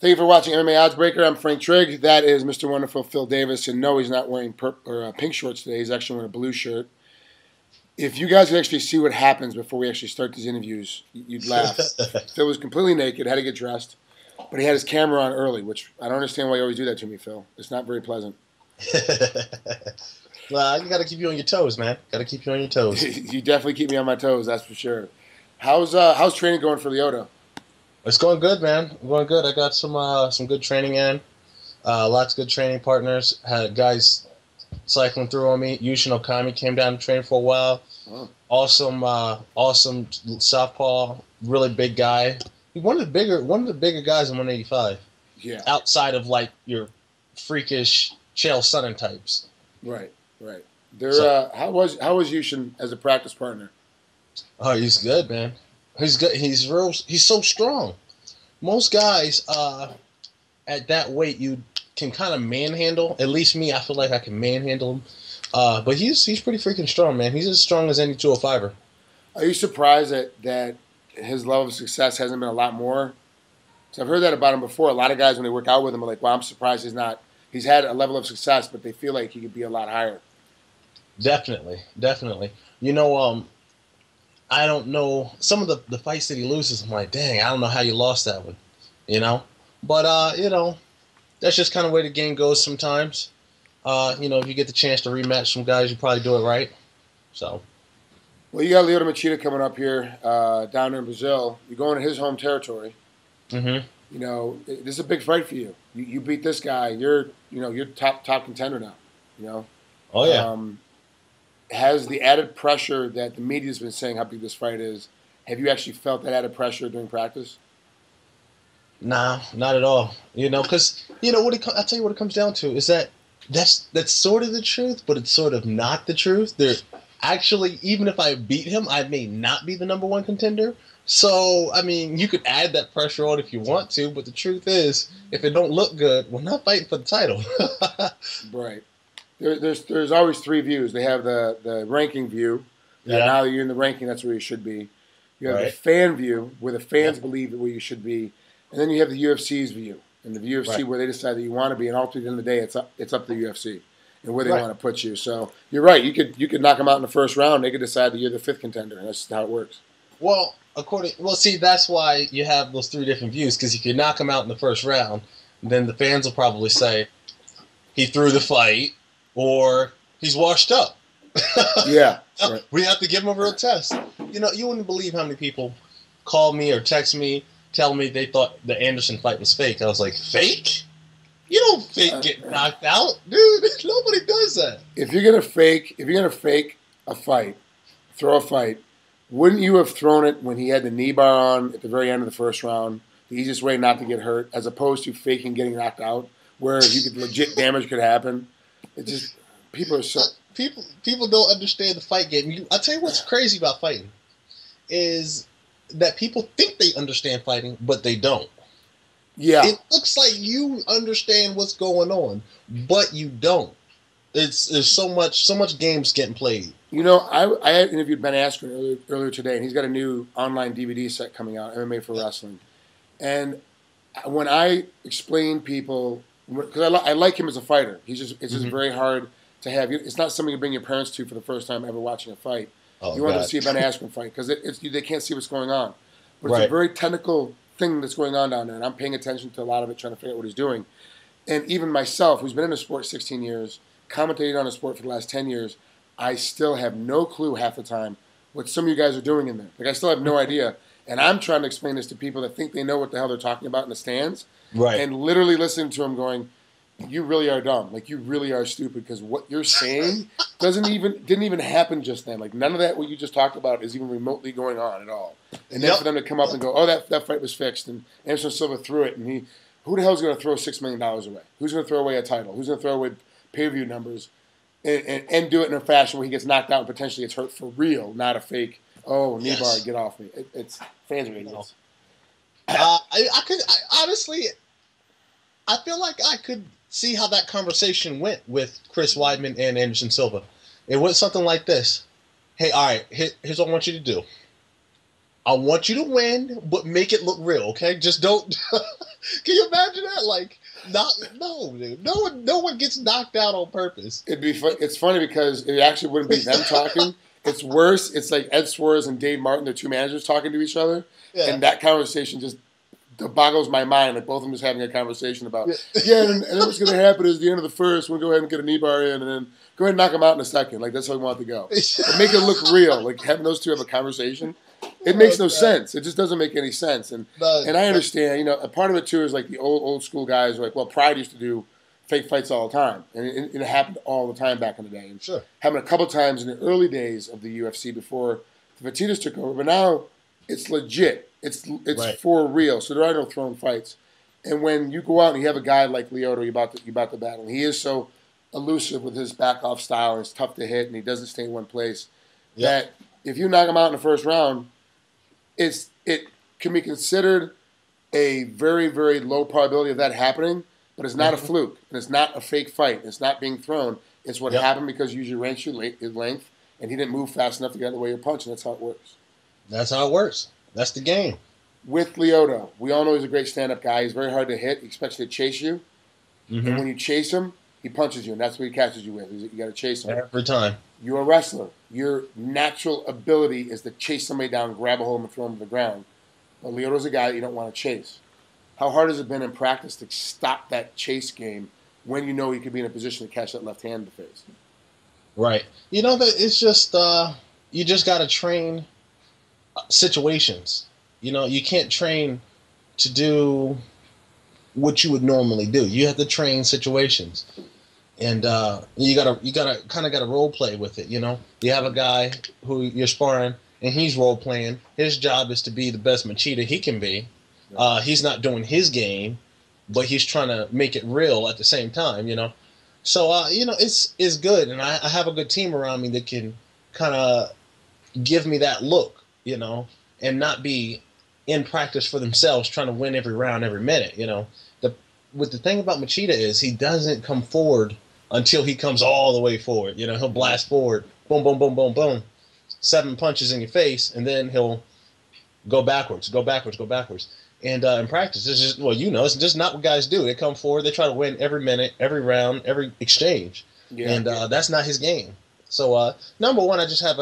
Thank you for watching MMA Oddsbreaker. I'm Frank Trigg. That is Mr. Wonderful Phil Davis. And no, he's not wearing pink shorts today. He's actually wearing a blue shirt. If you guys could actually see what happens before we actually start these interviews, you'd laugh. Phil was completely naked, had to get dressed, but he had his camera on early, which I don't understand why you always do that to me, Phil. It's not very pleasant. Well, you got to keep you on your toes, man. Got to keep you on your toes. You definitely keep me on my toes, that's for sure. How's training going for Lyoto? It's going good, man. Going good. I got some good training in. Lots of good training partners. Had guys cycling through on me. Yushin Okami came down to train for a while. Oh. Awesome southpaw, really big guy. He's one of the bigger guys in 185. Yeah. Outside of like your freakish Chael Sonnen types. Right. How was Yushin as a practice partner? Oh, he's good, man. He's good. He's so strong. Most guys at that weight you can kind of manhandle. At least me, I feel like I can manhandle him. But he's pretty freaking strong, man. He's as strong as any 205er. Are you surprised that his level of success hasn't been a lot more? Because I've heard that about him before. A lot of guys, when they work out with him, are like, well, I'm surprised he's had a level of success, but they feel like he could be a lot higher. Definitely. You know, I don't know. Some of the fights that he loses, I'm like, dang, I don't know how you lost that one. You know? But, you know, that's just kind of the way the game goes sometimes. You know, if you get the chance to rematch some guys, you probably do it right. So. Well, you got Lyoto Machida coming up here down there in Brazil. You're going to his home territory. Mm-hmm. You know, this is a big fight for you. You beat this guy. You're top contender now. You know. Oh yeah. Has the added pressure that the media's been saying how big this fight is, have you actually felt that added pressure during practice? Nah, not at all. You know, because you know I'll tell you what it comes down to is that's sort of the truth, but it's sort of not the truth. Actually, even if I beat him, I may not be the #1 contender. So, I mean, you could add that pressure on if you want to, but the truth is, if it don't look good, we're not fighting for the title. Right. There's always three views. They have the ranking view. Yeah. Now that you're in the ranking, that's where you should be. You have the fan view, where the fans believe where you should be. And then you have the UFC's view. And the UFC where they decide that you want to be. And ultimately, at the end of the day, it's up to the UFC and where they want to put you. So you're right. You could knock them out in the first round. They could decide that you're the 5th contender. And that's how it works. Well, see, that's why you have those 3 different views. Because if you knock him out in the first round, then the fans will probably say he threw the fight or he's washed up. Yeah. Right. We have to give him a real test. You know, you wouldn't believe how many people call me or text me, tell me they thought the Anderson fight was fake. I was like, fake? You don't fake get knocked out, dude. Nobody does that. If you're gonna fake a fight, throw a fight, wouldn't you have thrown it when he had the knee bar on at the very end of the first round? The easiest way not to get hurt, as opposed to faking getting knocked out, where you could legit damage could happen. It's just people are so people don't understand the fight game. I'll tell you what's crazy about fighting is that people think they understand fighting, but they don't. Yeah. It looks like you understand what's going on, but you don't. There's so much games getting played. You know, I had interviewed Ben Askren earlier today, and he's got a new online DVD set coming out, MMA for Wrestling. And when I explain people, because I like him as a fighter, it's just very hard to have. It's not something you bring your parents to for the first time ever watching a fight. Oh, you want them to see a Ben Askren fight because they can't see what's going on. But it's a very technical thing that's going on down there, and I'm paying attention to a lot of it, trying to figure out what he's doing. And even myself, who's been in the sport 16 years, commentated on the sport for the last 10 years, I still have no clue half the time what some of you guys are doing in there. Like, I still have no idea. And I'm trying to explain this to people that think they know what the hell they're talking about in the stands. Right. And literally listening to them going, you really are dumb. Like, you really are stupid because what you're saying didn't even happen just then. Like, none of that what you just talked about is even remotely going on at all. And then for them to come up and go, oh, that fight was fixed, and Anderson Silva threw it, and who the hell is going to throw $6 million away? Who's going to throw away a title? Who's going to throw away pay-per-view numbers and do it in a fashion where he gets knocked out and potentially gets hurt for real, not a fake, oh, knee bar, get off me. It's fans are idiots. Honestly, I feel like I could see how that conversation went with Chris Weidman and Anderson Silva. It went something like this. Hey, all right, here's what I want you to do. I want you to win, but make it look real, okay? Just don't Can you imagine that? Like, no, dude. No one gets knocked out on purpose. It's funny because it actually wouldn't be them talking. It's worse. It's like Ed Suarez and Dave Martin, the two managers, talking to each other, and that conversation just boggles my mind. Like both of them just having a conversation about, and then what's going to happen is the end of the first, we'll go ahead and get a knee bar in, and then go ahead and knock them out in a second. Like that's how we want it to go. But make it look real. Like having those two have a conversation. It makes no sense. It just doesn't make any sense. And I understand, you know, a part of it too is like the old school guys are like, well, Pride used to do fake fights all the time. And it happened all the time back in the day. And happened a couple times in the early days of the UFC before the Fertittas took over. But now it's legit. It's for real. So there are no thrown fights. And when you go out and you have a guy like Lyoto you're about to battle, he is so elusive with his back off style and it's tough to hit and he doesn't stay in one place that if you knock him out in the first round, it can be considered a very, very low probability of that happening, but it's not a fluke, and it's not a fake fight. It's not being thrown. It's what happened because you used your range, your length, and he didn't move fast enough to get out of the way of your punch, and that's how it works. That's how it works. That's the game. With Lyoto, we all know he's a great stand-up guy. He's very hard to hit. He expects to chase you, and when you chase him, he punches you, and that's what he catches you with. You got to chase him. Every time. You're a wrestler. Your natural ability is to chase somebody down, grab a hold, and throw them to the ground. But Lyoto's a guy that you don't want to chase. How hard has it been in practice to stop that chase game when you know you could be in a position to catch that left hand in the face? Right. You know, it's just, you just got to train situations. You know, you can't train to do what you would normally do. You have to train situations. And you gotta kind of role play with it, you know. You have a guy who you're sparring, and he's role playing. His job is to be the best Machida he can be. He's not doing his game, but he's trying to make it real at the same time, you know. So you know, it's good, and I have a good team around me that can kind of give me that look, you know, and not be in practice for themselves trying to win every round, every minute, you know. The thing about Machida is he doesn't come forward until he comes all the way forward. You know, he'll blast forward, boom, boom, boom, boom, boom, 7 punches in your face, and then he'll go backwards. And in practice, it's just, well, you know, it's just not what guys do. They come forward, they try to win every minute, every round, every exchange. And that's not his game. So, number one, I just have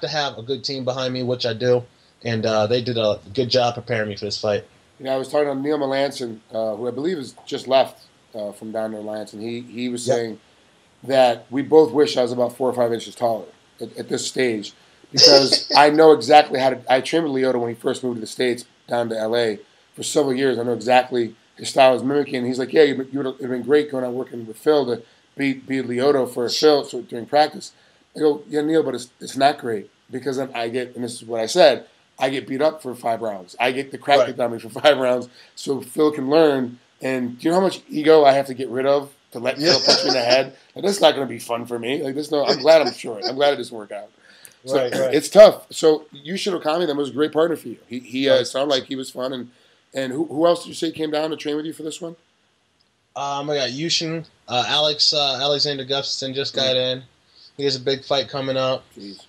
to have a good team behind me, which I do. And they did a good job preparing me for this fight. You know, I was talking to Neil Melanson, who I believe has just left from down there in Lance, and he was saying that we both wish I was about 4 or 5 inches taller at this stage because I know exactly how to – I trained with Lyoto when he first moved to the States down to L.A. for several years. I know exactly his style is mimicking. And he's like, yeah, you would have been great going out working with Phil to be Lyoto for Phil during practice. I go, yeah, Neil, but it's not great because I get – and this is what I said – I get beat up for 5 rounds. I get the crap kicked out of me for 5 rounds so Phil can learn. And do you know how much ego I have to get rid of to let Phil punch me in the head? Like, that's not going to be fun for me. Like, I'm glad I'm short. I'm glad it doesn't work out. So it's tough. So Yushin Okami then was a great partner for you. He sounded like he was fun. And who else did you say came down to train with you for this one? I got Yushin. Alexander Gustafsson just got in. He has a big fight coming up. Jeez,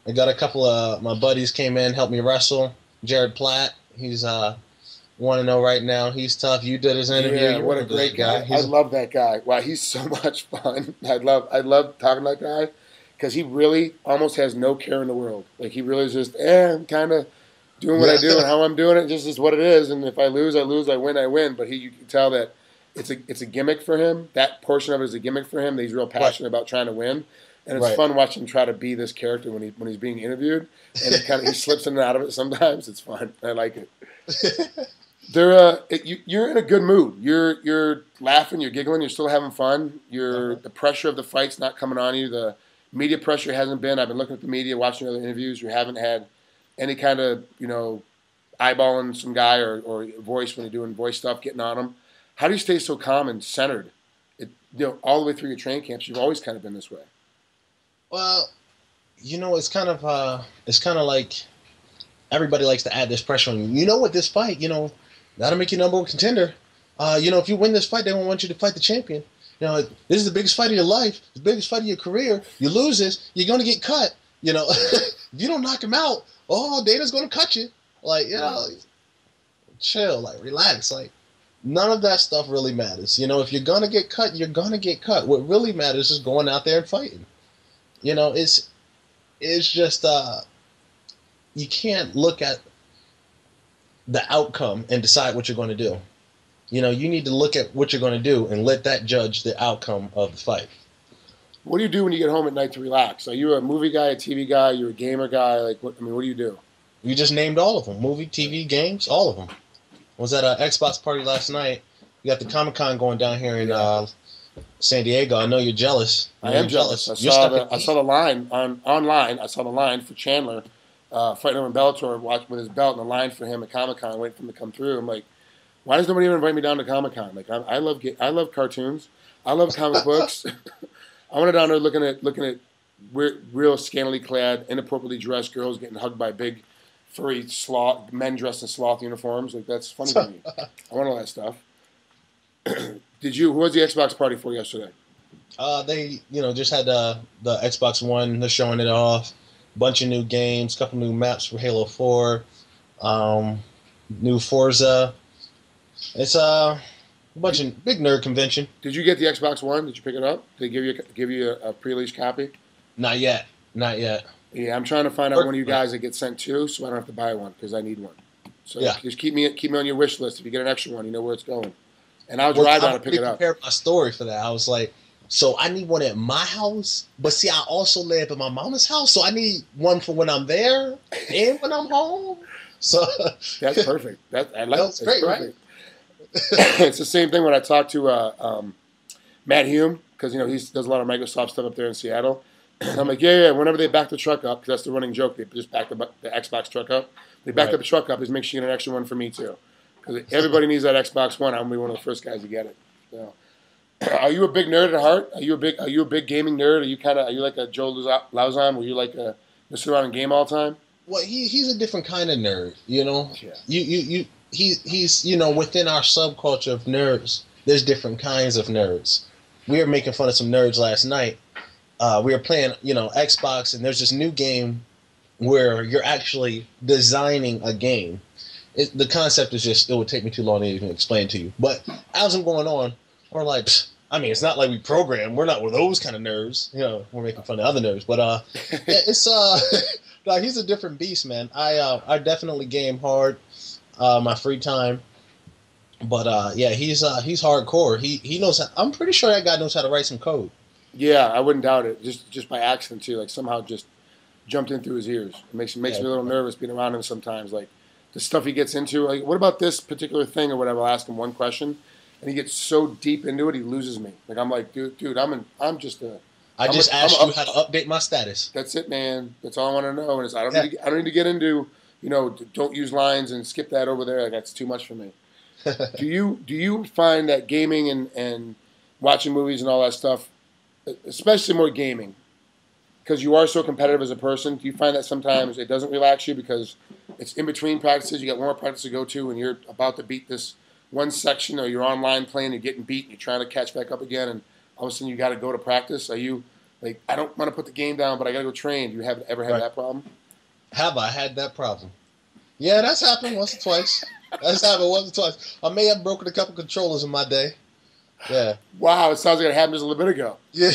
I got a couple of my buddies came in, helped me wrestle. Jared Platt, he's 1-0 right now. He's tough. You did his interview. Yeah, what a great guy. I love that guy. Wow, he's so much fun. I love talking to that guy because he really almost has no care in the world. Like he really is just, I'm kind of doing what I do and how I'm doing it. Just is what it is. And if I lose, I lose. I win, I win. But you can tell that it's a gimmick for him. That portion of it is a gimmick for him. That he's real passionate about trying to win. And it's fun watching him try to be this character when he's being interviewed, and he slips in and out of it. Sometimes it's fun. I like it. You're in a good mood. You're laughing. You're giggling. You're still having fun. The pressure of the fight's not coming on you. The media pressure hasn't been. I've been looking at the media, watching other interviews. You haven't had any kind of eyeballing some guy or voice when you're doing voice stuff, getting on them. How do you stay so calm and centered? All the way through your training camps, you've always kind of been this way. Well, it's kind of like everybody likes to add this pressure on you. You know what, this fight, that'll make you number one contender. If you win this fight, they won't want you to fight the champion. This is the biggest fight of your life, the biggest fight of your career. You lose this, you're going to get cut. If you don't knock him out, Dana's going to cut you. chill, like relax, like none of that stuff really matters. If you're gonna get cut, you're gonna get cut. What really matters is going out there and fighting. It's just you can't look at the outcome and decide what you're going to do. You need to look at what you're going to do and let that judge the outcome of the fight. What do you do when you get home at night to relax? Are you a movie guy, a TV guy? You're a gamer guy? Like, what do you do? You just named all of them: movie, TV, games, all of them. I was at an Xbox party last night. You got the Comic-Con going down here in San Diego. I know you're jealous. I am jealous. I saw the line online. I saw the line for Chandler fighting him in Bellator, with his belt, and the line for him at Comic-Con, waiting for him to come through. I'm like, why does nobody even invite me down to Comic-Con? Like, I love cartoons. I love comic books. I went down there looking at real scantily clad, inappropriately dressed girls getting hugged by big, furry men dressed in sloth uniforms. Like, that's funny to me. I want all that stuff. Who was the Xbox party for yesterday? They, just had the Xbox One. They're showing it off. Bunch of new games, couple new maps for Halo 4, new Forza. It's a bunch of big nerd convention. Did you get the Xbox One? Did you pick it up? Did they give you a pre-release copy? Not yet. Yeah, I'm trying to find out one of you guys that gets sent to, so I don't have to buy one because I need one. So just keep me on your wish list. If you get an extra one, you know where it's going. And I'll drive down to pick it up. Prepare my story for that. I was like, so I need one at my house, but see, I also live at my mama's house, so I need one for when I'm there and when I'm home. So that's perfect. That's great, perfect. Right? It's the same thing when I talk to Matt Hume, because he does a lot of Microsoft stuff up there in Seattle. And I'm like, yeah. Whenever they back the truck up, because that's the running joke, they just back the Xbox truck up. They back the truck up, just make sure you get an extra one for me too, because everybody needs that Xbox One. I'm gonna be one of the first guys to get it. So. Are you a big nerd at heart? Are you a big gaming nerd? Are you like a Joe Lauzon, where you like to sit around and game all the time? Well, he's a different kind of nerd, Yeah. He's within our subculture of nerds. There's different kinds of nerds. We were making fun of some nerds last night. We were playing, Xbox, and there's this new game where you're actually designing a game. The concept is just, it would take me too long to even explain to you. But as I'm going on, we're like, it's not like we program. We're not with those kind of nerds. We're making fun of other nerds. But it's like, he's a different beast, man. I definitely game hard my free time. But he's hardcore. He knows. I'm pretty sure that guy knows how to write some code. Yeah, I wouldn't doubt it. Just by accident too. Like somehow just jumped in through his ears. It makes me a little nervous being around him sometimes. Like the stuff he gets into. Like, what about this particular thing or whatever? I'll ask him one question. And he gets so deep into it, he loses me. Like, I'm like, dude, I'm just a... I just asked you how to update my status. That's it, man. That's all I want to know. And I don't need to get into, don't use lines and skip that over there. Like, that's too much for me. Do you find that gaming and watching movies and all that stuff, especially more gaming, because you are so competitive as a person, do you find that sometimes it doesn't relax you because it's in between practices, you got one more practice to go to, and you're about to beat this one section, or you're online playing, you're getting beat, and you're trying to catch back up again, and all of a sudden you got to go to practice? Are you like, I don't want to put the game down, but I got to go train? Do you ever had that problem? Have I had that problem? Yeah, that's happened once or twice. I may have broken a couple controllers in my day. Yeah. Wow, it sounds like it happened just a little bit ago. Yeah.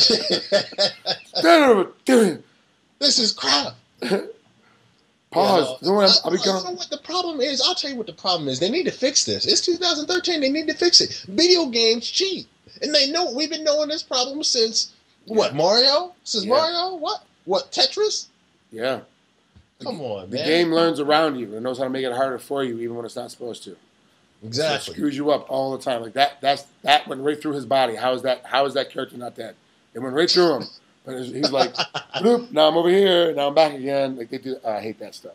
This is crap. Pause. You know what the problem is? I'll tell you what the problem is. They need to fix this. It's 2013. They need to fix it. Video games cheat. And they know we've been knowing this problem since, what, Mario? Since Mario? What, Tetris? Yeah. Come on, man. The game learns around you and knows how to make it harder for you even when it's not supposed to. Exactly. So it screws you up all the time. Like that went right through his body. How is that character not dead? It went right through him. But he's like, bloop, now I'm over here, now I'm back again. Like they do. I hate that stuff.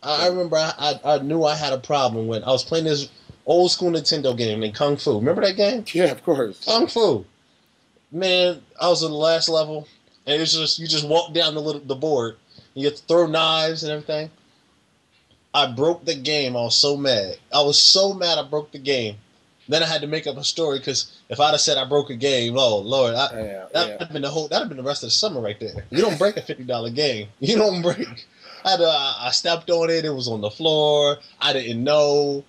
I remember I knew I had a problem when I was playing this old school Nintendo game named Kung Fu. Remember that game? Yeah, of course. Kung Fu. Man, I was in the last level, and it's just you just walk down the board. You have to throw knives and everything. I broke the game. I was so mad. I broke the game. Then I had to make up a story because if I'd have said I broke a game, oh Lord, that'd have been the rest of the summer right there. You don't break a $50 game. You don't break. I stepped on it. It was on the floor. I didn't know.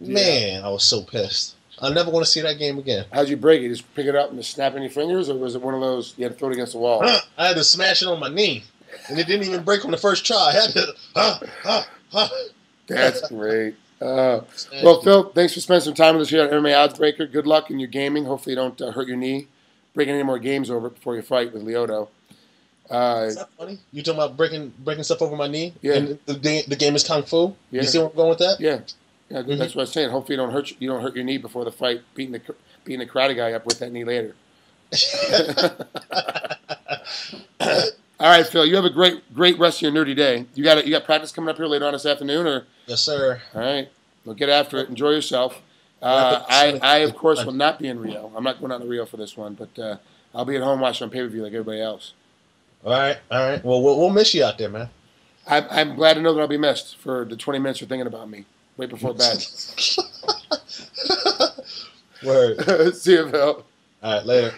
Man, I was so pissed. I never want to see that game again. How'd you break it? Just pick it up and just snap in your fingers, or was it one of those you had to throw it against the wall? I had to smash it on my knee, and it didn't even break on the first try. I had to. That's great. Well, Phil, thanks for spending some time with us here on MMA Oddsbreaker. Good luck in your gaming. Hopefully, you don't hurt your knee breaking any more games over before your fight with Lyoto. Is that funny? You talking about breaking stuff over my knee? Yeah. And the game is kung fu. Yeah. You see where I'm going with that? Yeah. Yeah, that's what I was saying. Hopefully, you don't hurt your knee before the fight, beating the karate guy up with that knee later. All right, Phil. You have a great rest of your nerdy day. You got practice coming up here later on this afternoon, or? Yes, sir. All right. Well, get after it. Enjoy yourself. I of course will not be in Rio. I'm not going out to Rio for this one, but I'll be at home watching on pay-per-view like everybody else. All right. Well, we'll miss you out there, man. I'm glad to know that I'll be missed for the 20 minutes you're thinking about me right before bed. Word. See you, Phil. All right, later.